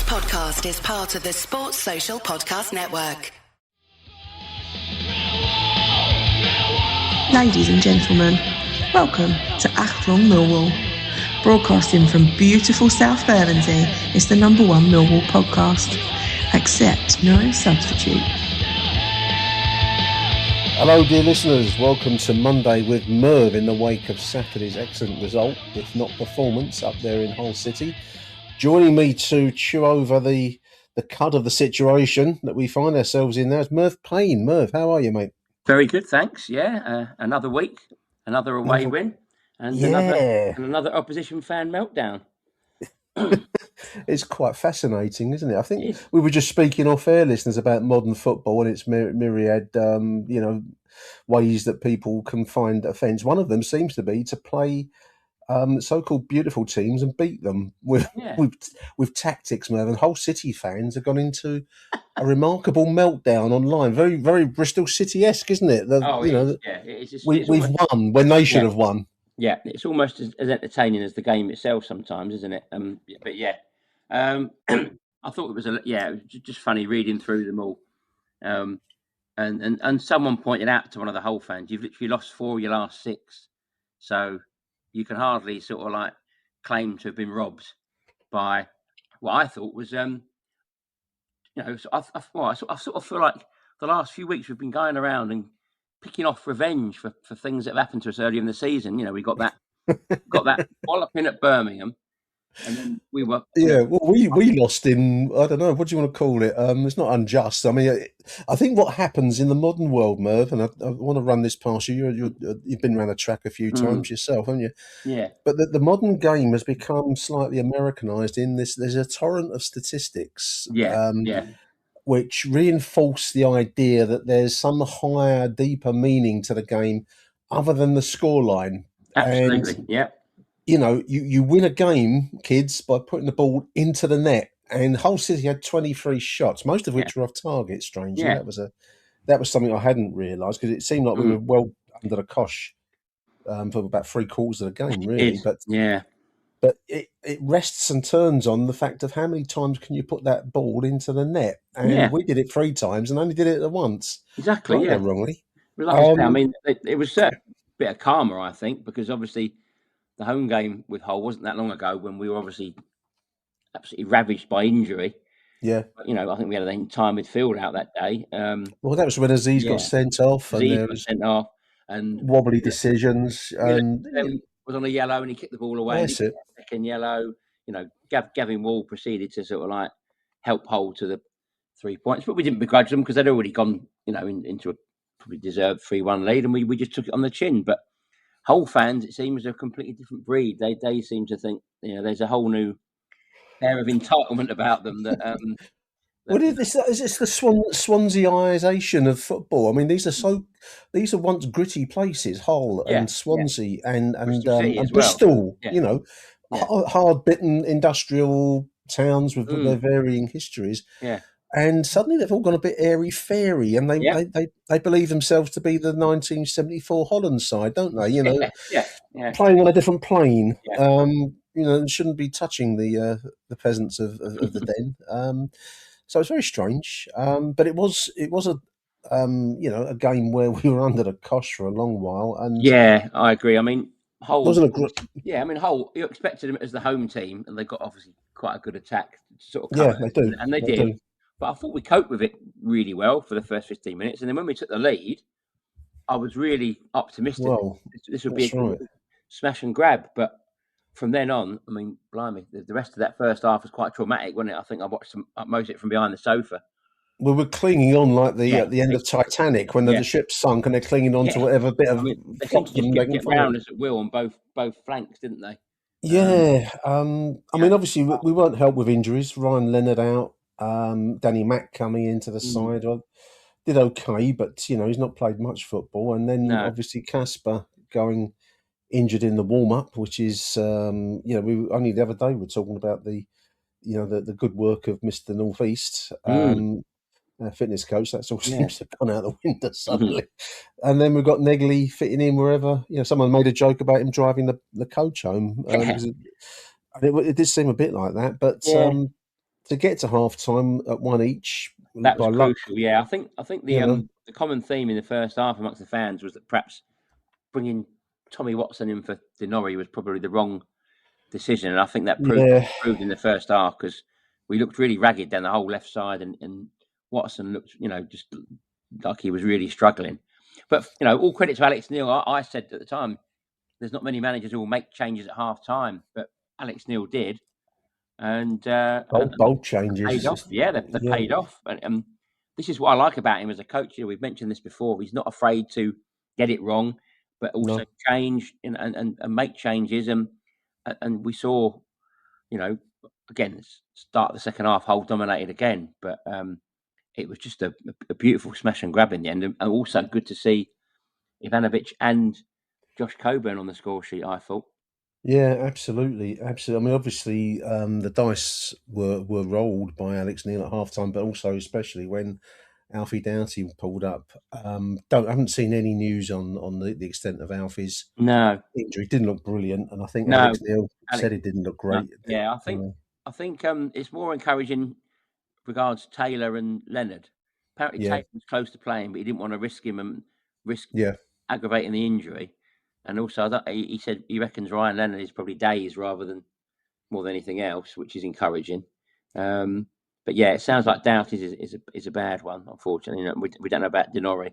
podcast is part of the Sports Social Podcast Network. Ladies and gentlemen, welcome to Achtung Millwall. Broadcasting from beautiful South Bermondsey, it's the #1 Millwall podcast. Accept no substitute. Hello dear listeners, welcome to Monday with Merv in the wake of Saturday's excellent result, if not performance, up there in Hull City. Joining me to chew over the cud of the situation that we find ourselves in now is Merv Payne. Merv, how are you, mate? Very good, thanks. Yeah, another week, another away win, and another opposition fan meltdown. It's quite fascinating, isn't it? I think we were just speaking off air, listeners, about modern football and its myriad, ways that people can find offence. One of them seems to be to play so-called beautiful teams and beat them with tactics, Merv. And Hull City fans have gone into a remarkable meltdown online. Very, very Bristol City-esque, isn't it? We've won when they should have won. Yeah, it's almost as entertaining as the game itself sometimes, isn't it? I thought it was just funny reading through them all. And someone pointed out to one of the Hull fans, you've literally lost 4 of your last 6, so you can hardly sort of like claim to have been robbed by what I thought was, I sort of feel like the last few weeks we've been going around and picking off revenge for things that have happened to us earlier in the season. You know, we got that walloping at Birmingham, and then we were we lost in, I don't know, what do you want to call it? It's not unjust. I mean, I think what happens in the modern world, Merv, and I want to run this past you. You've been around a track a few times yourself, haven't you? Yeah. But the modern game has become slightly Americanized in this. There's a torrent of statistics. Which reinforce the idea that there's some higher, deeper meaning to the game other than the scoreline. Absolutely, and, you win a game, kids, by putting the ball into the net. And Hull City had 23 shots, most of which were off target, strangely. Yeah. That was something I hadn't realised, because it seemed like we were well under the cosh for about 3/4 of the game, really. But it rests and turns on the fact of how many times can you put that ball into the net. And we did it 3 times and only did it once. Exactly, Right or wrongly. It was a bit of karma, I think, because obviously the home game with Hull wasn't that long ago when we were obviously absolutely ravaged by injury. Yeah. But, I think we had an entire midfield out that day. That was when Aziz got sent off. And wobbly decisions. And was on a yellow and he kicked the ball away. That's it. Second yellow. Gavin Wall proceeded to sort of like help Hull to the 3 points, but we didn't begrudge them because they'd already gone, into a probably deserved 3-1 lead, and we just took it on the chin. But Hull fans, it seems, are a completely different breed. They seem to think there's a whole new air of entitlement about them that. Is this the Swanseaisation of football? I mean, these are once gritty places, Hull and Swansea and Bristol. Well. Hard-bitten industrial towns with their varying histories. Yeah. And suddenly they've all gone a bit airy-fairy, and they believe themselves to be the 1974 Holland side, don't they? Playing on a different plane. Yeah. Shouldn't be touching the peasants of the den. So it's very strange. But it was a game where we were under the cosh for a long while. And I agree. I mean, Hull Hull, you expected them as the home team, and they got obviously quite a good attack sort of cover. Yeah, they do. And they did. But I thought we coped with it really well for the first 15 minutes. And then when we took the lead, I was really optimistic. Well, this would be a smash and grab. But from then on, I mean, blimey, the rest of that first half was quite traumatic, wasn't it? I think I watched most of it from behind the sofa. We were clinging on like at the end of Titanic when the ship sunk, and they're clinging on to whatever bit of. They seemed to just get round us at will on both flanks, didn't they? Yeah. I mean, obviously, we weren't helped with injuries. Ryan Leonard out. Danny Mack coming into the side. I did okay, but he's not played much football. And then obviously Casper going injured in the warm up, which is we only the other day were talking about the good work of Mr. Northeast. Fitness coach, that's all seems to have gone out the window suddenly. And then we've got Negley fitting in wherever. Someone made a joke about him driving the coach home. It did seem a bit like that, but to get to half time at one each That was by luck. crucial. Yeah, I think the common theme in the first half amongst the fans was that perhaps bringing Tommy Watson in for Denori was probably the wrong decision, and I think that proved in the first half because we looked really ragged down the whole left side, and Watson looked, just like he was really struggling. But all credit to Alex Neil. I said at the time, there's not many managers who will make changes at half time, but Alex Neil did, and bold changes paid off. Yeah, they paid off, and this is what I like about him as a coach. We've mentioned this before. He's not afraid to get it wrong, but also change and make changes. And we saw, again, start of the second half, Hull dominated again, but it was just a beautiful smash and grab in the end, and also good to see Ivanovic and Josh Coburn on the score sheet, I thought. Yeah, absolutely. I mean, obviously, the dice were rolled by Alex Neil at halftime, but also especially when Alfie Doughty pulled up. I haven't seen any news on the extent of Alfie's injury. Didn't look brilliant, and I think Alex Neil said it didn't look great. Yeah, I think it's more encouraging regards Taylor and Leonard. Apparently, Taylor was close to playing, but he didn't want to risk him and risk aggravating the injury. And also, he said he reckons Ryan Leonard is probably days rather than more than anything else, which is encouraging. But yeah, it sounds like Doughty is a bad one. Unfortunately, we don't know about Denori.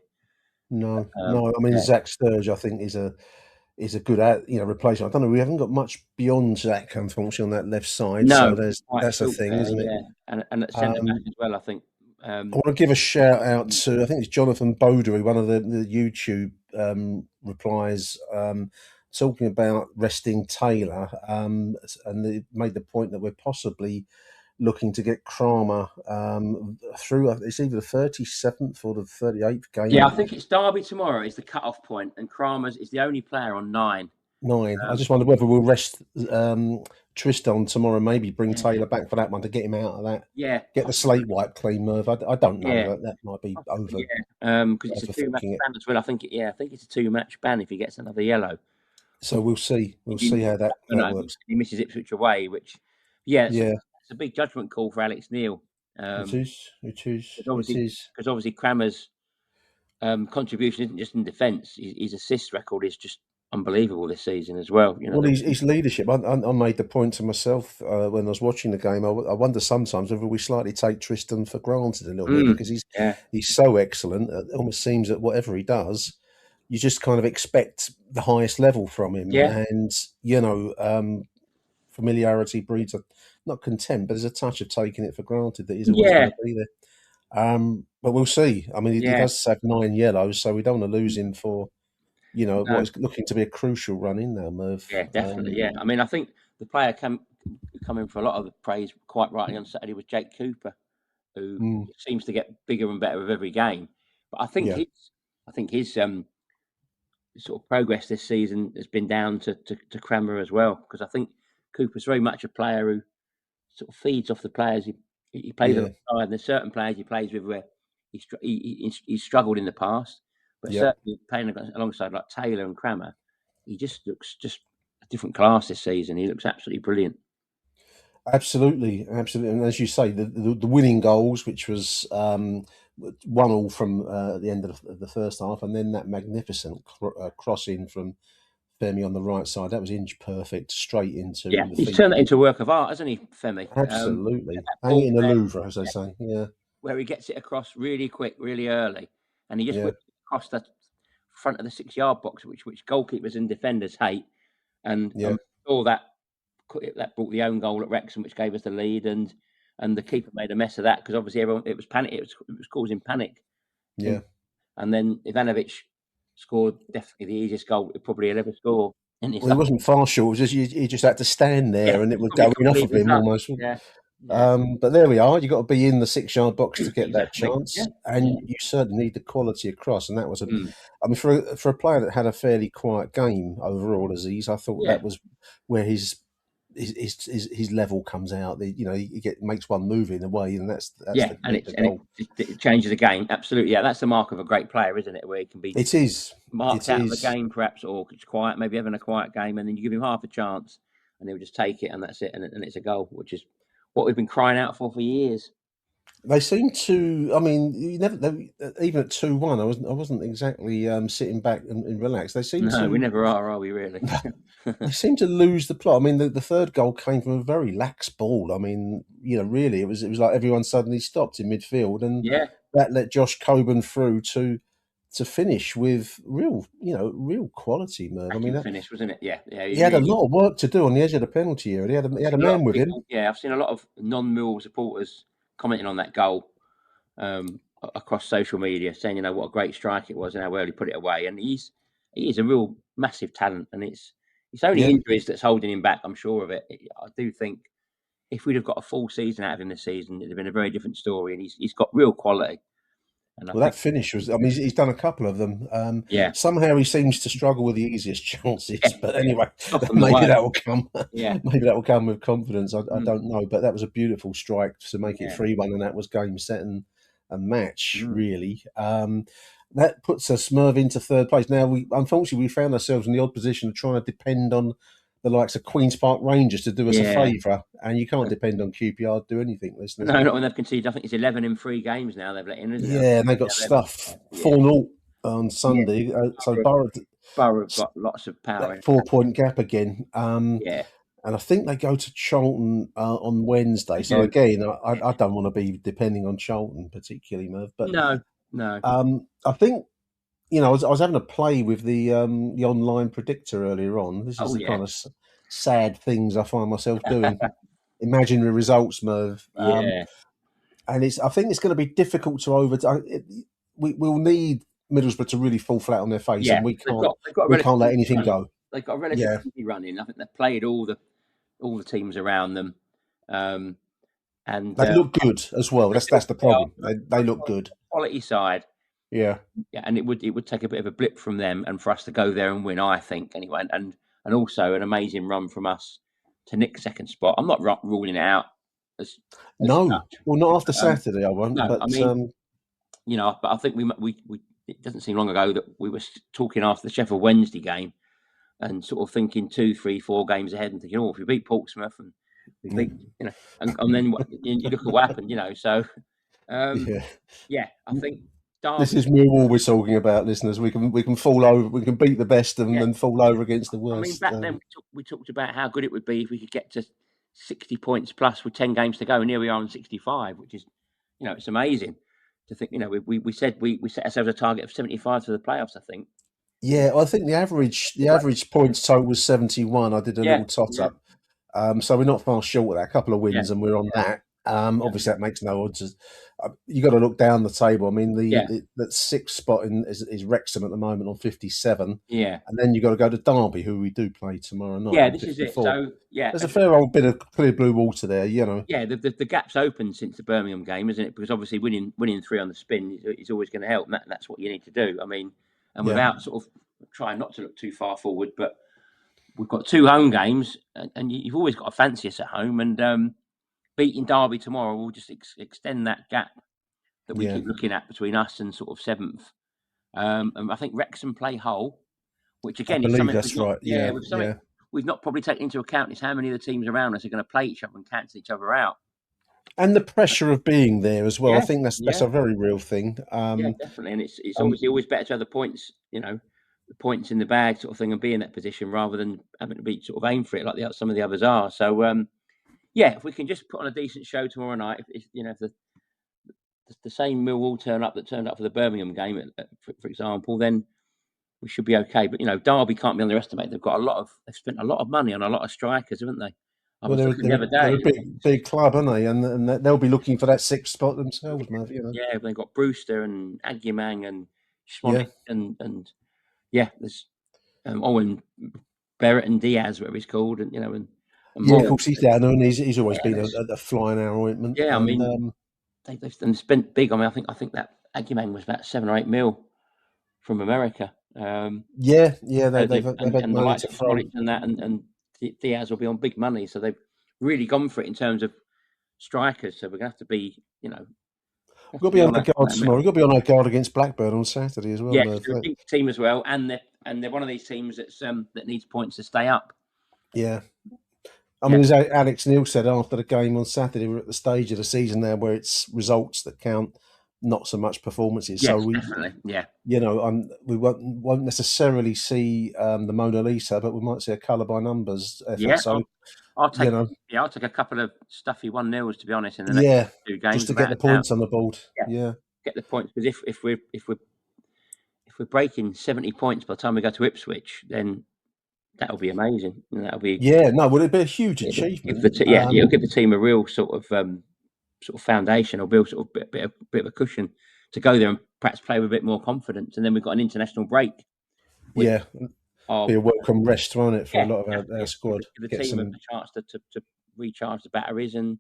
No. I mean, Zach Sturge, I think, is a good replacement. I don't know. We haven't got much beyond Zach, unfortunately, on that left side. No, so that's a thing, isn't it? Yeah, and at centre back as well, I think. I want to give a shout out to, I think it's Jonathan Bodery, one of the YouTube replies, talking about resting Taylor, and they made the point that we're possibly looking to get Kramer through. It's either the 37th or the 38th game. Yeah, I think it's Derby tomorrow is the cut-off point, and Kramer's is the only player on 9. I just wonder whether we'll rest Tristan tomorrow, maybe bring Taylor back for that one to get him out of that. Yeah. Get the slate wipe clean, Merv. I don't know. Yeah. That might be over. Yeah, because it's a 2-match ban as well. I think it's a 2-match ban if he gets another yellow. So we'll see. We'll see how that works. He misses Ipswich away, which, it's a big judgment call for Alex Neil. It is. Because obviously Kramer's contribution isn't just in defence. His assist record is just unbelievable this season as well. Well, his leadership. I made the point to myself when I was watching the game. I wonder sometimes whether we slightly take Tristan for granted a little bit because he's so excellent. It almost seems that whatever he does, you just kind of expect the highest level from him. Yeah. And familiarity breeds not contempt, but there's a touch of taking it for granted that he's always going to be there. But we'll see. I mean, he does have 9 yellows, so we don't want to lose him for. What is looking to be a crucial run in now, Merv. Yeah, definitely. I mean, I think the player coming for a lot of the praise, quite rightly, on Saturday was Jake Cooper, who seems to get bigger and better with every game. But I think his sort of progress this season has been down to Kramer as well, because I think Cooper's very much a player who sort of feeds off the players he plays alongside. And there's certain players he plays with where he's struggled in the past. But certainly playing alongside like Taylor and Kramer, he just looks just a different class this season. He looks absolutely brilliant. Absolutely. And as you say, the winning goals, which was 1-1 from the end of the first half, and then that magnificent cross in from Femi on the right side, that was inch perfect, straight into. Yeah, he's turned that into a work of art, hasn't he, Femi? Absolutely. Hang it in the Louvre, as they say. Yeah. Where he gets it across really quick, really early, and he just whips across the front of the 6-yard box, which goalkeepers and defenders hate. And all that brought the own goal at Wrexham, which gave us the lead, and the keeper made a mess of that because obviously it was panic. It was causing panic. Yeah. And then Ivanovic scored definitely the easiest goal probably he'll ever score. Well, he wasn't far short. It was just he just had to stand there, and it was going off of him almost. Yeah. But there we are. You got to be in the 6-yard box to get that chance, and you certainly need the quality across. And that was I mean, for a player that had a fairly quiet game overall, Aziz, I thought that was where his level comes out. He makes one move in a way, and that's the goal. It changes the game. Absolutely, that's the mark of a great player, isn't it? Where he can be marked out of the game, perhaps, or it's quiet, maybe having a quiet game, and then you give him half a chance, and he'll just take it, and that's it, and it's a goal, which is what we've been crying out for years. They seem to. I mean, even at 2-1, I wasn't exactly sitting back and relaxed. They seem to. No, we never are we? Really? They seem to lose the plot. I mean, the third goal came from a very lax ball. I mean, really, it was like everyone suddenly stopped in midfield, and that let Josh Coburn through to finish with real quality, Merv. I mean, finish, wasn't it? Yeah. He had a lot of work to do on the edge of the penalty area. He had a man with him. Yeah, I've seen a lot of non-Millwall supporters commenting on that goal across social media, saying, what a great strike it was and how well he put it away. And he is a real massive talent, and it's only injuries that's holding him back. I'm sure of it. I do think if we'd have got a full season out of him this season, it'd have been a very different story. And he's got real quality. And that finish was. I mean, he's done a couple of them. Somehow he seems to struggle with the easiest chances. But anyway, maybe that will come. Maybe that will come with confidence. I don't know. But that was a beautiful strike to make it 3-1, and that was game, set, and match. Really, that puts us, Merv, into third place. Now, unfortunately we found ourselves in the odd position of trying to depend on the likes of Queen's Park Rangers to do us a favour, and you can't depend on QPR to do anything, listeners. No, not when they've conceded. I think it's 11 in 3 games now they've let in, isn't it? Yeah, and they got stuff 4-0 on Sunday. So Borough got lots of power. 4-point gap again. And I think they go to Charlton on Wednesday. So again, I don't want to be depending on Charlton particularly, Merv. But no. I think. I was having a play with the online predictor earlier on. This is the kind of sad things I find myself doing. Imaginary results, Merv. And I think it's going to be difficult to we'll need Middlesbrough to really fall flat on their face, and we can't let anything go. They've got a relatively easy running. I think they've played all the teams around them, and they look good as well. That's the problem. They look good. Quality side. Yeah, and it would take a bit of a blip from them and for us to go there and win, I think, anyway. And also an amazing run from us to nick second spot. I'm not ruling it out. As no, such. Well, not after Saturday, I won't. No, but I mean, but I think we it doesn't seem long ago that we were talking after the Sheffield Wednesday game and sort of thinking 2, 3, 4 games ahead and thinking, if we beat Portsmouth and we beat, and then you look at what happened, So, I think. This is Millwall we're talking about, listeners. We can fall over. We can beat the best and then fall over against the worst. I mean, back then we talked about how good it would be if we could get to 60 points plus with 10 games to go, and here we are on 65, which is, it's amazing to think. We said we set ourselves a target of 75 for the playoffs, I think. Yeah, I think the average points total was 71. I did a little tot up, so we're not far short of that. A couple of wins, and we're on that. Obviously, that makes no odds. You got to look down the table. I mean, that 6th spot is Wrexham at the moment on 57. Yeah, and then you got to go to Derby, who we do play tomorrow night. Yeah, this is it. So there's a fair old bit of clear blue water there. Yeah, the gap's open since the Birmingham game, isn't it? Because obviously winning 3 on the spin is always going to help, and that's what you need to do. I mean, and without sort of trying not to look too far forward, but we've got 2 home games, and you've always got to fancy us at home, and beating Derby tomorrow will just extend that gap that we keep looking at between us and sort of 7th. And I think Wrexham play Hull, which again is something that's right. We've not probably taken into account is how many of the teams around us are going to play each other and cancel each other out. And the pressure of being there as well. I think that's a very real thing. Definitely. And it's obviously always better to have the points, the points in the bag sort of thing and be in that position rather than having to be sort of aim for it like some of the others are. So, if we can just put on a decent show tomorrow night, if the same Millwall turn up that turned up for the Birmingham game, for example, then we should be okay. But Derby can't be underestimated. They've spent a lot of money on a lot of strikers, haven't they? They're a big club, aren't they? And they'll be looking for that 6th spot themselves, Merv. Yeah, they've got Brewster and Agyemang and Schmonik and there's Owen Barrett and Diaz, whatever he's called, and of course he's down there, and he's always been a fly in our ointment. Yeah, I mean, they've spent big. I mean, I think that Agyemang was about 7 or 8 mil from America. They've had money to throw and that, and Diaz will be on big money, so they've really gone for it in terms of strikers. So we're gonna have to be, We've got to be on our guard tomorrow. We've got to be on our guard against Blackburn on Saturday as well. Yeah, they're a big team as well, and they're one of these teams that needs points to stay up. Yeah. I mean, as Alex Neil said after the game on Saturday, we're at the stage of the season now where it's results that count, not so much performances. Yes, so definitely. Yeah. We won't necessarily see the Mona Lisa, but we might see a colour by numbers effort. Yeah, so I'll take a couple of stuffy 1-0s, to be honest, in the yeah, next 2 games. just to get the points on the board. Yeah. Get the points, because if we're breaking 70 points by the time we go to Ipswich, then that'll be amazing. And that'll be would it be a huge achievement? It'll give the team a real sort of foundation, or build sort of bit of a cushion to go there and perhaps play with a bit more confidence. And then we've got an international break. Be a welcome rest, won't it, for a lot of our squad? Give the team a chance to recharge the batteries, and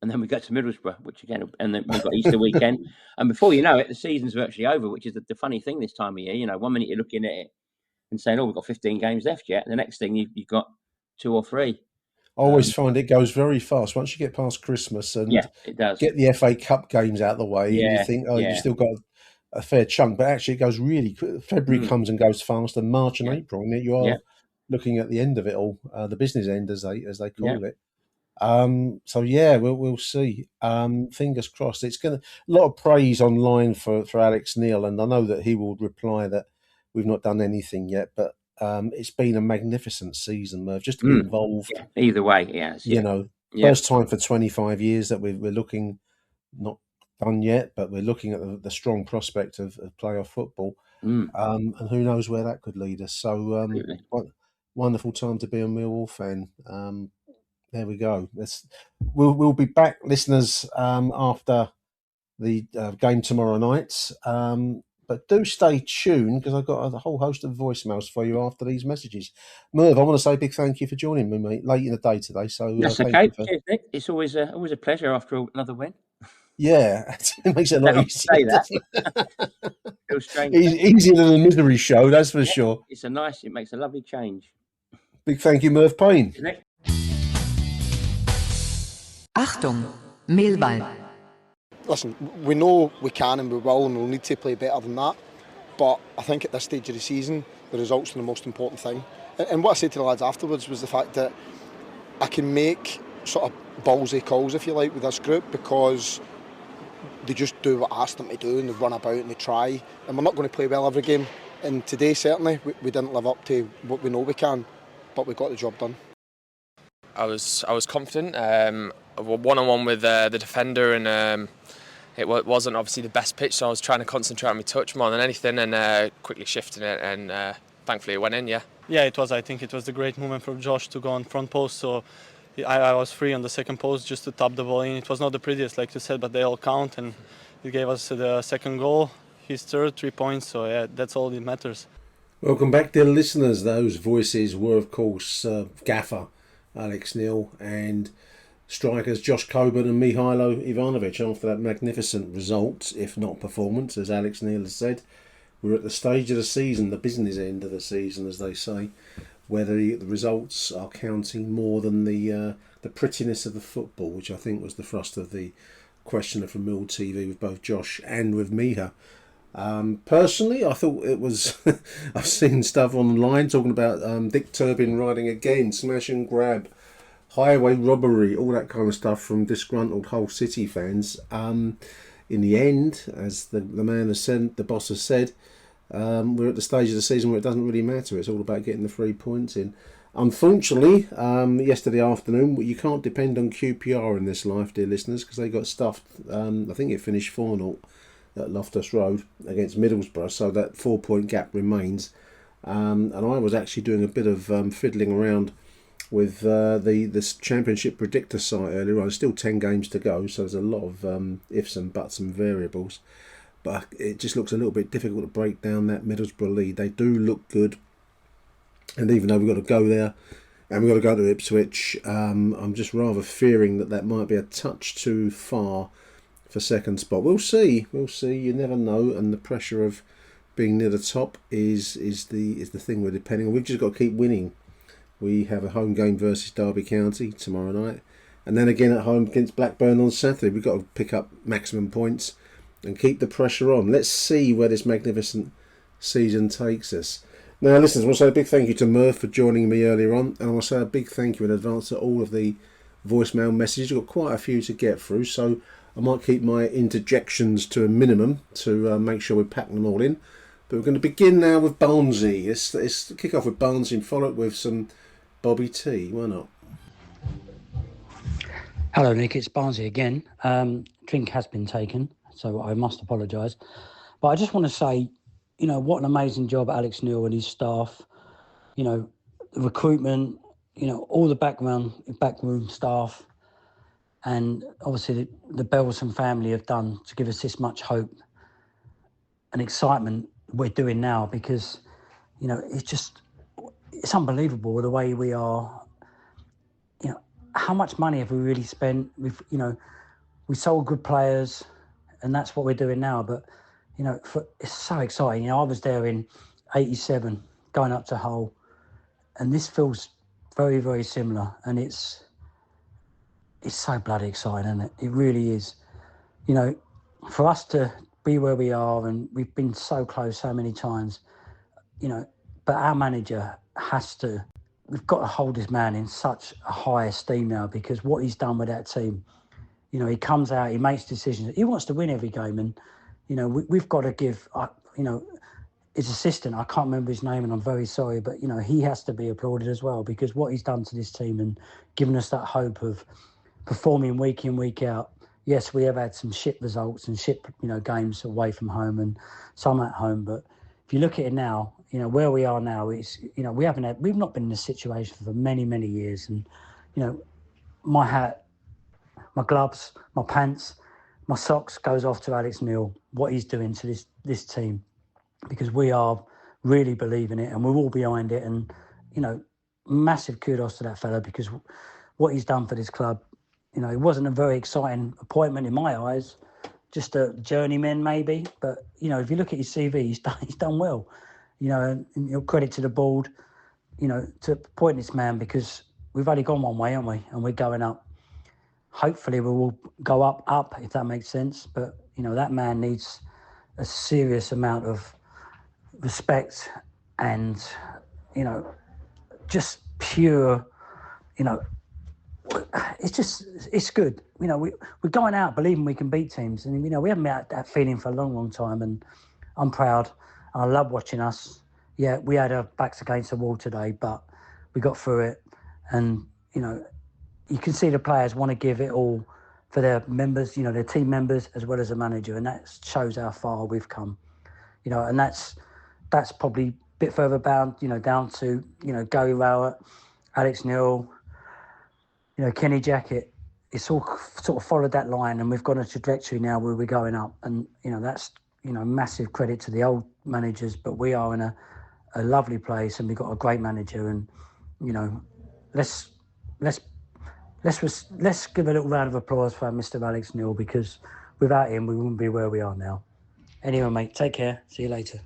then we go to Middlesbrough, which again, and then we've got Easter weekend, and before you know it, the season's virtually over. Which is the funny thing this time of year. 1 minute you're looking at it and saying, "Oh, we've got 15 games left yet," and the next thing you've got 2 or 3. I always find it goes very fast once you get past Christmas and it does. Get the FA Cup games out of the way. And you think, you've still got a fair chunk, but actually it goes really quick. February comes and goes fast, and March and April, and you are looking at the end of it all, the business end as they call it. We'll see. Fingers crossed. It's a lot of praise online for Alex Neil, and I know that he will reply that we've not done anything yet, but it's been a magnificent season, Merv, just to be involved. Yeah. Either way, yes. First time for 25 years that we're looking, not done yet, but we're looking at the strong prospect of playoff football. And who knows where that could lead us. So wonderful time to be a Millwall fan. There we go. We'll be back, listeners, after the game tomorrow night. But do stay tuned, because I've got a whole host of voicemails for you after these messages. Merv, I want to say a big thank you for joining me, mate, late in the day today. So that's okay. Cheers, Nick. It's always a pleasure after another win. Yeah, it makes it a lot easier. Say that. Feels strange. Easier than a misery show, that's for sure. It makes a lovely change. Big thank you, Merv Payne. Achtung, Millwall. Listen, we know we can and we will, and we'll need to play better than that. But I think at this stage of the season, the results are the most important thing. And what I said to the lads afterwards was the fact that I can make sort of ballsy calls, if you like, with this group, because they just do what I ask them to do, and they run about and they try. And we're not going to play well every game. And today, certainly, we didn't live up to what we know we can, but we got the job done. I was confident. One-on-one with the defender, and it wasn't obviously the best pitch, so I was trying to concentrate on my touch more than anything, and quickly shifting it, and thankfully it went in. Yeah, it was. I think it was the great moment from Josh to go on front post, so I was free on the second post just to tap the ball in. It was not the prettiest, like you said, but they all count, and it gave us the second goal, his third, 3 points, so that's all that matters. Welcome back, dear listeners. Those voices were, of course, Gaffer Alex Neil and strikers Josh Coburn and Mihailo Ivanovic after that magnificent result, if not performance, as Alex Neil has said. We're at the stage of the season, the business end of the season, as they say, where the results are counting more than the prettiness of the football, which I think was the thrust of the questioner from Mill TV with both Josh and with Miha. Personally, I thought it was... I've seen stuff online talking about Dick Turbin riding again, smash and grab, highway robbery, all that kind of stuff from disgruntled Hull City fans. In the end, as the man has said, the boss has said, we're at the stage of the season where it doesn't really matter. It's all about getting the 3 points in. Unfortunately, yesterday afternoon, you can't depend on QPR in this life, dear listeners, because they got stuffed. I think it finished 4-0 at Loftus Road against Middlesbrough, so that 4-point gap remains. And I was actually doing a bit of fiddling around with this Championship Predictor site earlier on. There's still 10 games to go, so there's a lot of ifs and buts and variables. But it just looks a little bit difficult to break down that Middlesbrough lead. They do look good. And even though we've got to go there and we've got to go to Ipswich, I'm just rather fearing that might be a touch too far for second spot. We'll see. You never know. And the pressure of being near the top is the thing we're depending on. We've just got to keep winning. We have a home game versus Derby County tomorrow night. And then again at home against Blackburn on Saturday. We've got to pick up maximum points and keep the pressure on. Let's see where this magnificent season takes us. Now, listeners, I want to say a big thank you to Merv for joining me earlier on, and I want to say a big thank you in advance to all of the voicemail messages. I've got quite a few to get through, so I might keep my interjections to a minimum to make sure we're packing them all in. But we're going to begin now with Barnesy. Let's kick off with Barnesy and follow it with some Bobby T. Why not? Hello, Nick. It's Barnesy again. Drink has been taken, so I must apologise. But I just want to say, what an amazing job Alex Neil and his staff, the recruitment, all the backroom staff, and obviously the Belson family have done to give us this much hope and excitement we're doing now, because, it's unbelievable the way we are. How much money have we really spent? We sold good players, and that's what we're doing now. But, it's so exciting. I was there in 87, going up to Hull, and this feels very, very similar. And it's so bloody exciting, isn't it? It really is. For us to be where we are, and we've been so close so many times, but our manager we've got to hold this man in such a high esteem now, because what he's done with that team, he comes out, he makes decisions. He wants to win every game, and, we've got to give, his assistant, I can't remember his name and I'm very sorry, but, he has to be applauded as well, because what he's done to this team and given us that hope of performing week in, week out. Yes, we have had some shit results and shit, games away from home and some at home, but if you look at it now, where we are now, it's, we've not been in this situation for many, many years. And, my hat, my gloves, my pants, my socks goes off to Alex Neil, what he's doing to this team, because we are really believing it and we're all behind it. And, massive kudos to that fella, because what he's done for this club, it wasn't a very exciting appointment in my eyes, just a journeyman maybe. But, if you look at his CV, he's done well. And credit to the board, to appoint this man, because we've only gone one way, haven't we? And we're going up. Hopefully we will go up, if that makes sense. But, that man needs a serious amount of respect and, just pure, it's good. We're going out believing we can beat teams. And, we haven't had that feeling for a long, long time. And I'm proud. I love watching us. Yeah, we had our backs against the wall today, but we got through it. And, you can see the players want to give it all for their members, their team members, as well as the manager. And that shows how far we've come. And that's probably a bit further down to, Gary Rowett, Alex Neil, Kenny Jackett. It's all sort of followed that line, and we've got a trajectory now where we're going up. And, that's, massive credit to the old managers, but we are in a lovely place and we've got a great manager. And, let's give a little round of applause for Mr. Alex Neil, because without him, we wouldn't be where we are now. Anyway, mate, take care. See you later.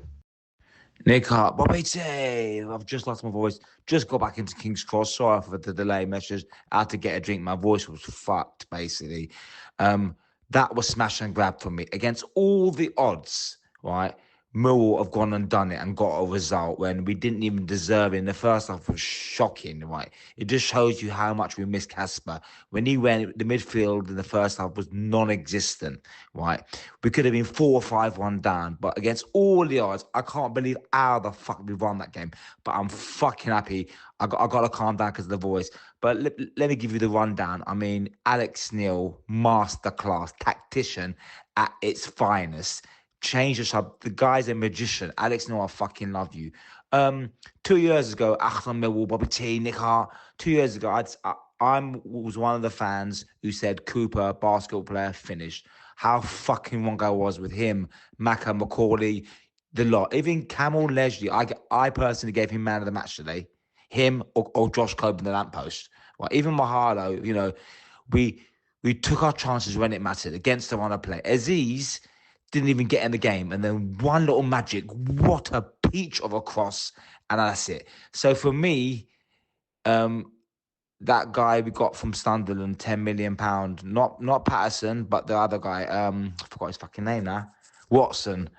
Nick Hart, Bobby T. I've just lost my voice. Just got back into King's Cross. Sorry for the delay message. I had to get a drink. My voice was fucked, basically. That was smash and grab for me. Against all the odds, right, Millwall have gone and done it and got a result when we didn't even deserve it. In the first half was shocking, right? It just shows you how much we miss Casper. When he went, the midfield in the first half was non-existent, right? We could have been 4 or 5-1 down, but against all the odds, I can't believe how the fuck we won that game. But I'm fucking happy. I got to calm down because of the voice. But let me give you the rundown. I mean, Alex Neil, masterclass, tactician at its finest. Change the sub. The guy's a magician. Alex Neil, I fucking love you. 2 years ago, Achtung, Millwall, Bobby T, Nick Hart. 2 years ago, I was one of the fans who said Cooper, basketball player, finished. How fucking wrong I was with him, Macca, McCauley, the lot. Even Camel Leslie, I personally gave him man of the match today. Him or Josh Coburn, the lamppost. Well, even Mahalo, we took our chances when it mattered against the one I play. Aziz didn't even get in the game. And then one little magic, what a peach of a cross. And that's it. So for me, that guy we got from Sunderland, £10 million, not Patterson, but the other guy, I forgot his fucking name now, Watson.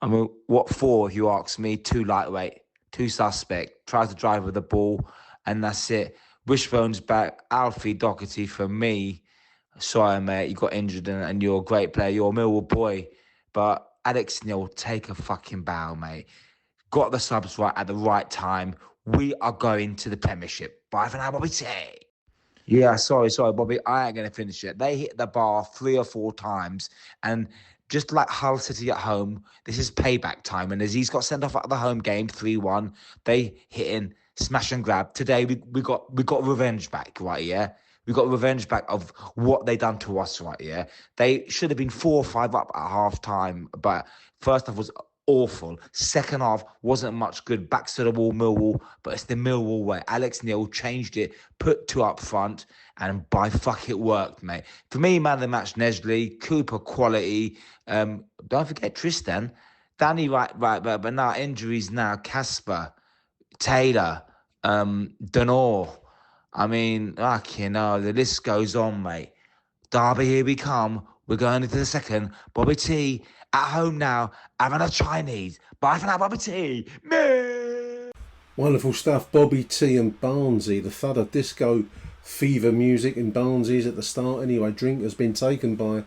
I mean, what for, if you ask me? Too lightweight. too suspect. Tries to drive with the ball, and that's it. Wishbone's back. Alfie Doherty for me. Sorry, mate, you got injured and you're a great player. You're a Millwall boy. But Alex Neil, take a fucking bow, mate. Got the subs right at the right time. We are going to the Premiership. Bye for now, Bobby T. Yeah, sorry, Bobby. I ain't going to finish it. They hit the bar 3 or 4 times. And just like Hull City at home, this is payback time. And as he's got sent off at the home game, 3-1, they hitting smash and grab. Today, we got revenge back, right, yeah? We got revenge back of what they done to us, right, yeah? They should have been 4 or 5 up at half time, but first half was awful. Second half wasn't much good. Backs to the wall, Millwall, but it's the Millwall way. Alex Neil changed it, put 2 up front, and by fuck it worked, mate. For me, man of the match, Nesley, Cooper quality. Don't forget Tristan. Danny, right, but now injuries now. Casper, Taylor, Denor. I mean, the list goes on, mate. Derby, here we come. We're going into the second. Bobby T at home now, having a Chinese. Bye for now, Bobby T. Wonderful stuff, Bobby T and Barnesy. The thud of disco fever music in Barnsley's at the start. Anyway, drink has been taken by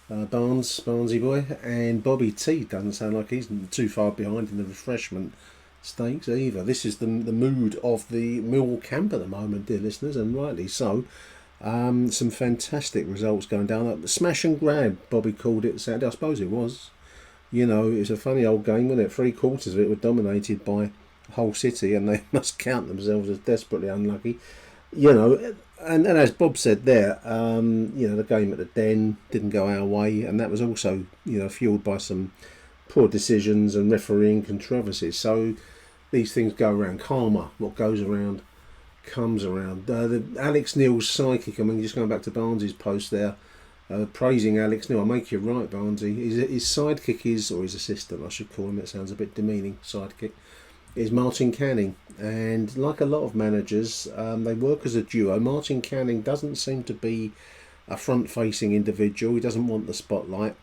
Barnesy boy, and Bobby T doesn't sound like he's too far behind in the refreshment stakes either. This is the mood of the Millwall camp at the moment, dear listeners, and rightly so. Some fantastic results going down. Smash and grab, Bobby called it Saturday. I suppose it was. You know, it was a funny old game, wasn't it? 3/4 of it were dominated by Hull City, and they must count themselves as desperately unlucky. You know, and as Bob said there, the game at the Den didn't go our way, and that was also, fueled by some poor decisions and refereeing controversies. So these things go around. Karma, what goes around comes around. Alex Neil's psychic, just going back to Barnes' post there, praising Alex Neil. I make you right, Barnesy. His sidekick or his assistant, I should call him, it sounds a bit demeaning, sidekick, is Martin Canning. And like a lot of managers, they work as a duo. Martin Canning doesn't seem to be a front-facing individual. He doesn't want the spotlight.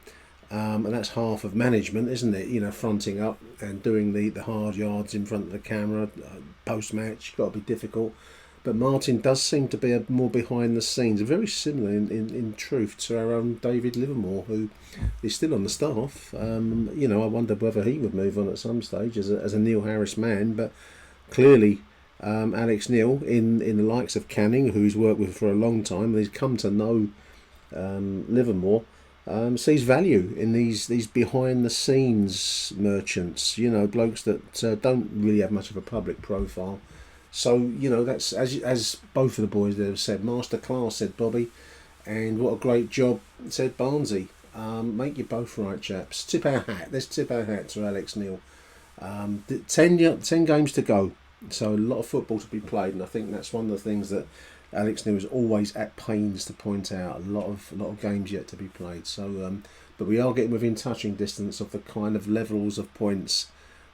And that's half of management, isn't it? Fronting up and doing the hard yards in front of the camera, post-match, got to be difficult. But Martin does seem to be more behind the scenes, very similar in truth to our own David Livermore, who is still on the staff. I wonder whether he would move on at some stage as a Neil Harris man. But clearly, Alex Neil, in the likes of Canning, who he's worked with for a long time, and he's come to know Livermore, sees value in these behind the scenes merchants, blokes that don't really have much of a public profile. So that's as both of the boys there have said, masterclass, said Bobby, and what a great job, said Barnesy. Make you both right, chaps. Let's tip our hat to Alex Neil. 10 games to go, so a lot of football to be played, and I think that's one of the things that Alex Neil is always at pains to point out. A lot of games yet to be played. So, but we are getting within touching distance of the kind of levels of points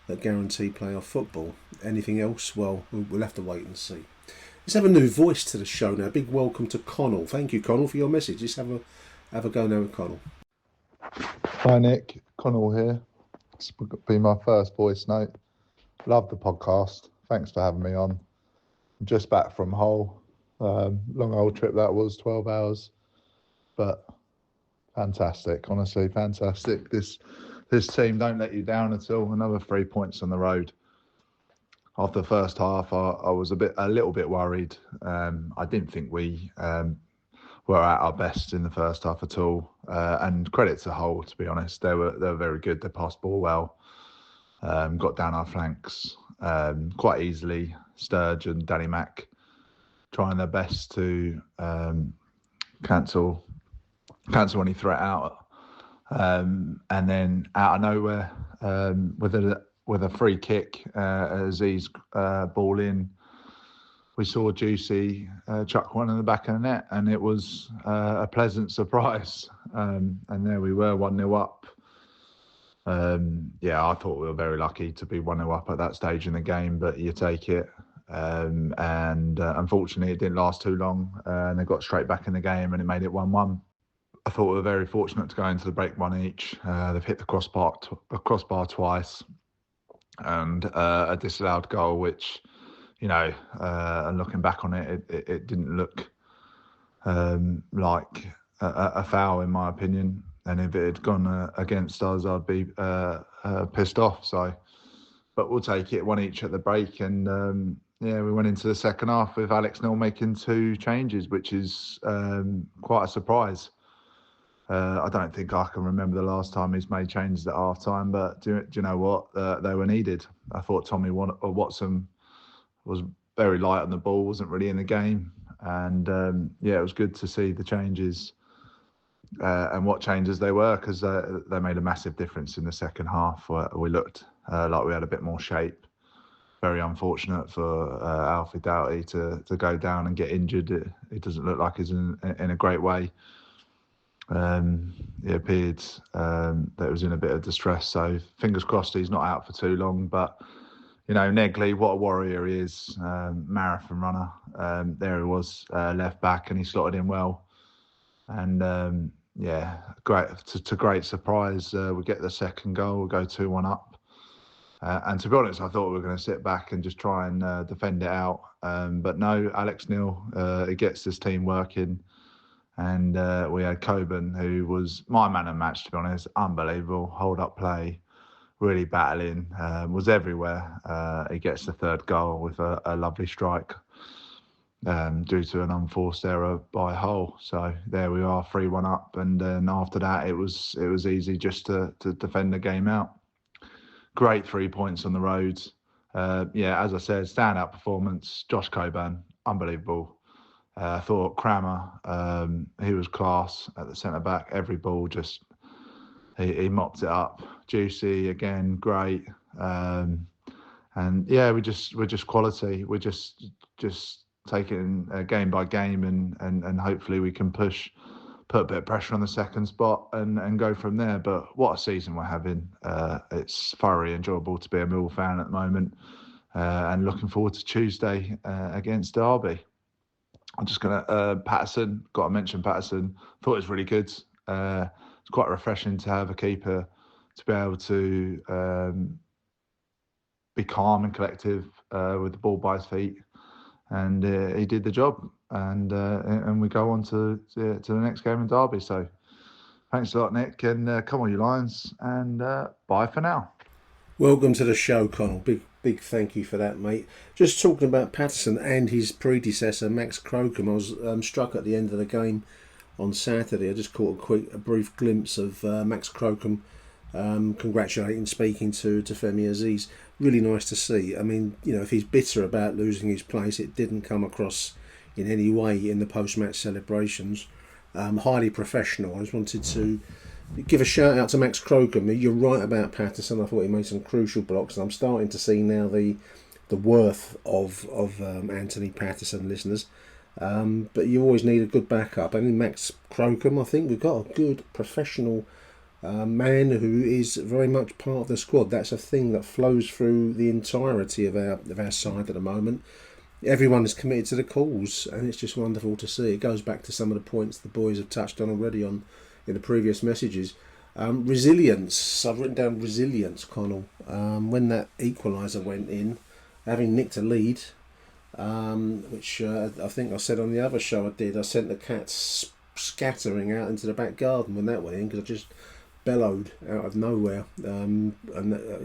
that guarantee playoff football. Anything else? Well, we'll have to wait and see. Let's have a new voice to the show now. Big welcome to Connell. Thank you, Connell, for your message. Let's have a go now with Connell. Hi, Nick. Connell here. It's been my first voice note. Love the podcast. Thanks for having me on. I'm just back from Hull. Long old trip that was, 12 hours, but fantastic, honestly fantastic. This team don't let you down at all. Another 3 points on the road. After the first half, I was a little bit worried. I didn't think we were at our best in the first half at all, and credit to Hull, to be honest. They were very good. They passed ball well, got down our flanks quite easily. Sturge and Danny Mack trying their best to cancel any threat out, and then out of nowhere, with a free kick, Aziz ball in, we saw Juicy chuck one in the back of the net, and it was a pleasant surprise. And there we were, 1-0 up. I thought we were very lucky to be 1-0 up at that stage in the game, but you take it. And unfortunately it didn't last too long, and they got straight back in the game and it made it 1-1. I thought we were very fortunate to go into the break 1 each. They've hit the crossbar twice, and a disallowed goal, which, and looking back on it, it didn't look like a foul in my opinion. And if it had gone against us, I'd be pissed off. So, but we'll take it 1 each at the break, and we went into the second half with Alex Neil making 2 changes, which is quite a surprise. I don't think I can remember the last time he's made changes at half time, but do you know what? They were needed. I thought Tommy Watson was very light on the ball, wasn't really in the game. And it was good to see the changes and what changes they were, because they made a massive difference in the second half. We looked like we had a bit more shape. Very unfortunate for Alfie Doughty to go down and get injured. It doesn't look like he's in a great way. It appeared that he was in a bit of distress. So fingers crossed he's not out for too long. But, Negley, what a warrior he is, marathon runner. There he was, left back, and he slotted in well. And, great to great surprise. We get the second goal, we go 2-1 up. And to be honest, I thought we were going to sit back and just try and defend it out. But no, Alex Neil, he gets this team working. And we had Coburn, who was my man of the match, to be honest. Unbelievable, hold-up play, really battling, was everywhere. He gets the third goal with a lovely strike due to an unforced error by Hull. So there we are, 3-1 up. And then after that, it was easy just to defend the game out. Great 3 points on the road. As I said, standout performance. Josh Coburn, unbelievable. I thought Crammer, he was class at the centre-back. Every ball, just he mopped it up. Juicy, again, great. We're just quality. We're just taking game by game, and hopefully we can put a bit of pressure on the second spot and go from there. But what a season we're having. It's thoroughly enjoyable to be a Millwall fan at the moment, and looking forward to Tuesday against Derby. I'm just going to, Patterson, got to mention Patterson. Thought it was really good. It's quite refreshing to have a keeper to be able to be calm and collective with the ball by his feet. And he did the job. And we go on to the next game in Derby. So thanks a lot, Nick. And come on, you Lions. And bye for now. Welcome to the show, Connell. Big thank you for that, mate. Just talking about Patterson and his predecessor, Max Crocombe. I was struck at the end of the game on Saturday. I just caught a brief glimpse of Max Crocombe congratulating, speaking to Femi Aziz. Really nice to see. I mean, if he's bitter about losing his place, it didn't come across in any way in the post-match celebrations. Highly professional. I just wanted to give a shout out to Max Crocombe. You're right about Patterson. I thought he made some crucial blocks, and I'm starting to see now the worth of Anthony Patterson, listeners. But you always need a good backup. I mean, Max Crocombe, I think we've got a good professional man who is very much part of the squad. That's a thing that flows through the entirety of our side at the moment. Everyone is committed to the cause, and it's just wonderful to see. It goes back to some of the points the boys have touched on already in the previous messages. Resilience. I've written down resilience, Connell. When that equaliser went in, having nicked a lead, which I think I said on the other show I did, I sent the cats scattering out into the back garden when that went in, because I just bellowed out of nowhere, and